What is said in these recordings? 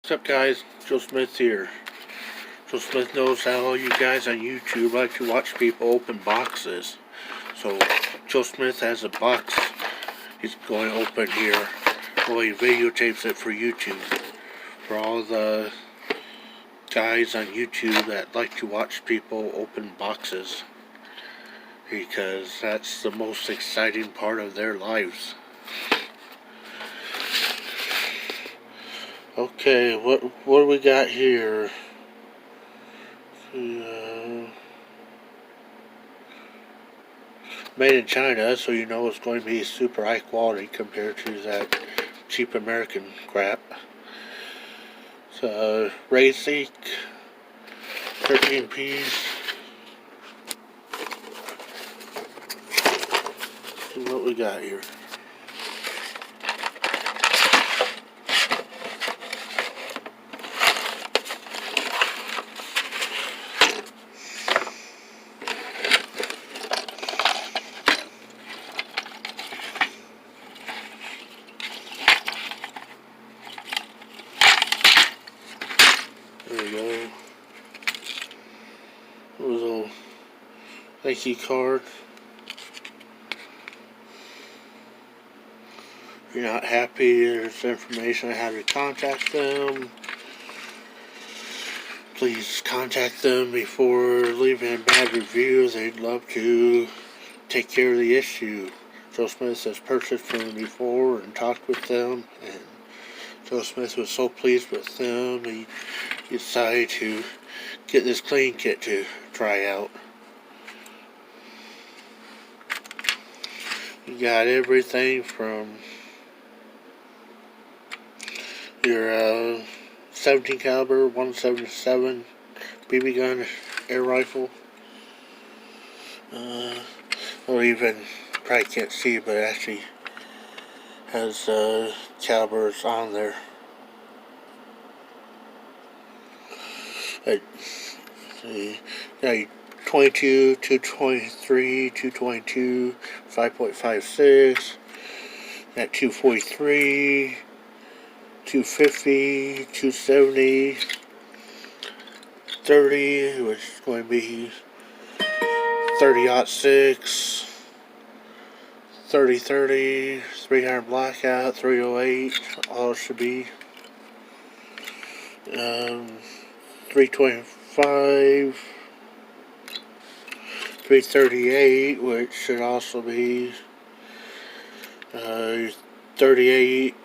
What's up, guys? Joe Smith here. Joe Smith knows how all you guys on YouTube like to watch people open boxes. So Joe Smith has a box he's going to open here. Well, he videotapes it for YouTube. For all the guys on YouTube that like to watch people open boxes. Because that's the most exciting part of their lives. Okay, what do we got here? Made in China, so you know it's going to be super high quality compared to that cheap American crap. So, Raiseek, 13 piece. See what we got here. There we go. A little thank you card. If you're not happy, there's information on how to contact them. Please contact them before leaving a bad review. They'd love to take care of the issue. Joe Smith has purchased from them before and talked with them, and Joe Smith was so pleased with them, he decided to get this clean kit to try out. You got everything from your 17 caliber 177 BB gun air rifle. Or even, probably can't see, but it actually has calibers on there. Let's see, got 22, 223, 222, 5.56, got 243, 250, 270, 30, which is going to be 30-06, 30-30, 300 blackout, 308, all should be 325, 338, which should also be 38,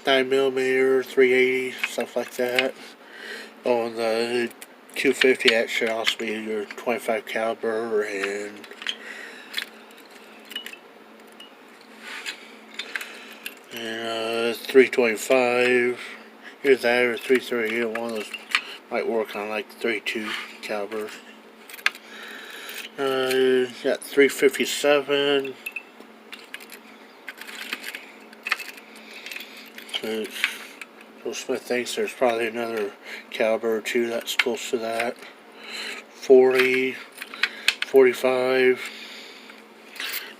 9mm, 380, stuff like that. On the 250, that should also be your 25 caliber, and and 325. Here's that, or 338. One of those might work on like 32 calibers. Got 357. Joe Smith thinks there's probably another caliber or two that's close to that. 40, 45,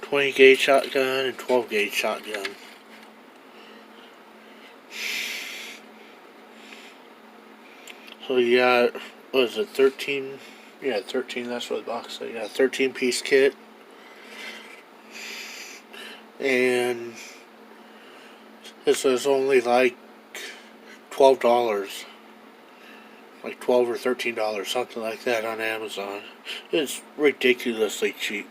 20 gauge shotgun, and 12 gauge shotgun. So you got, what is it, 13? Yeah, 13, that's what the box said. You got a 13 piece kit. And this is only like $12. Like $12 or $13, something like that on Amazon. It's ridiculously cheap.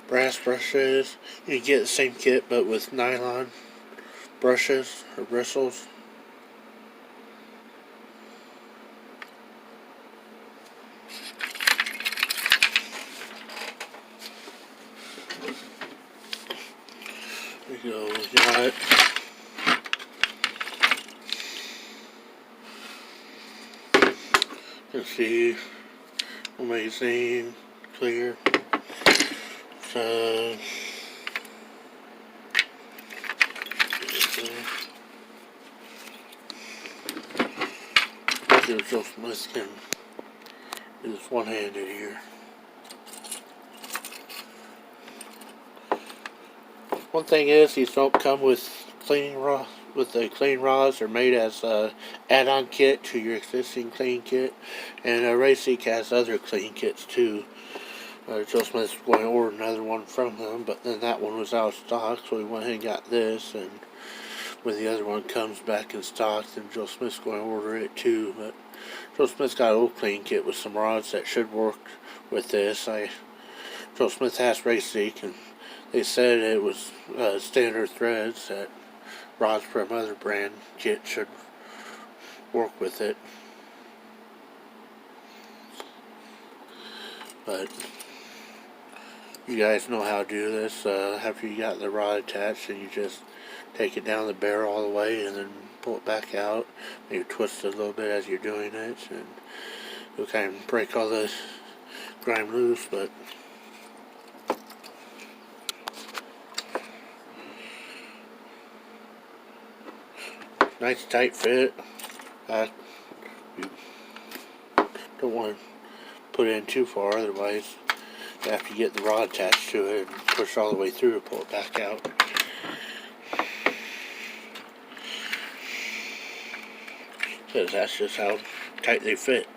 Brass brushes. You get the same kit but with nylon brushes or bristles. There you go. We got let's see, amazing, clear. So see if Joe Smith can do this one-handed here. One thing is, these don't come with cleaning rods. With the clean rods, they're made as a add-on kit to your existing clean kit, and Raiseek has other clean kits too. Joe Smith's going to order another one from them, but then that one was out of stock, so we went ahead and got this, and when the other one comes back in stock, then Joe Smith's going to order it too. But Joe Smith's got an old clean kit with some rods that should work with this. Joe Smith has Raiseek, and they said it was standard threads that rods from other brand kit should work with it. But you guys know how to do this. After you got the rod attached, and you just take it down the barrel all the way and then pull it back out. Maybe twist it a little bit as you're doing it, and you'll kind of break all the grime loose. But nice tight fit. You don't want to put it in too far, otherwise you have to get the rod attached to it and push all the way through to pull it back out. Because that's just how tight they fit.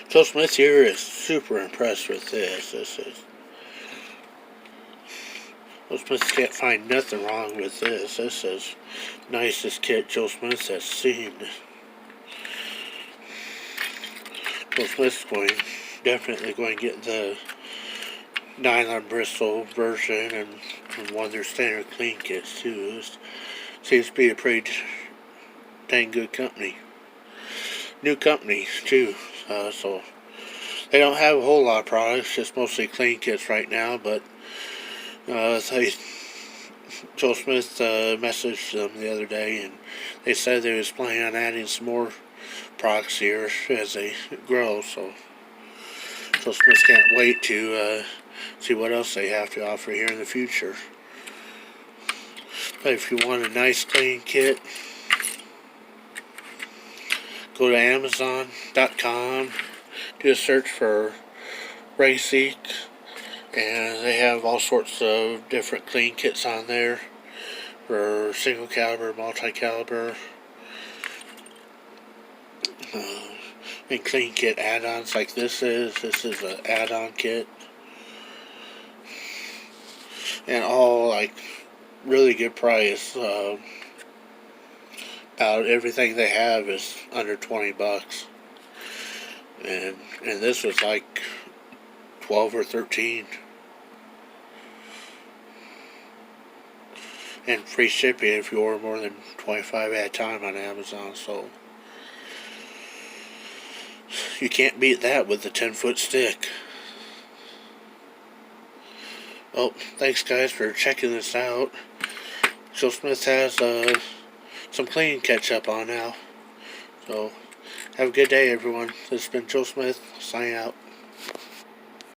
Joe Smith here is super impressed with this. Joe Smith can't find nothing wrong with this. This is nicest kit Joe Smith has seen. Joe Smith's definitely going to get the nylon bristle version and one of their standard clean kits too. This seems to be a pretty dang good company. New company too. So they don't have a whole lot of products, just mostly clean kits right now. But Joe Smith messaged them the other day, and they said they was planning on adding some more products here as they grow. So Joe Smith can't wait to see what else they have to offer here in the future. But if you want a nice clean kit, go to Amazon.com, do a search for Raiseek, and they have all sorts of different clean kits on there for single caliber, multi-caliber, and clean kit add-ons like this is. This is an add-on kit, and all like really good price. About everything they have is under $20, and this was like 12 or 13, and free shipping if you order more than 25 at a time on Amazon. So you can't beat that with the 10-foot stick. Well, thanks guys for checking this out. Joe Smith has some cleaning catch up on now. So have a good day, everyone. This has been Joe Smith signing out.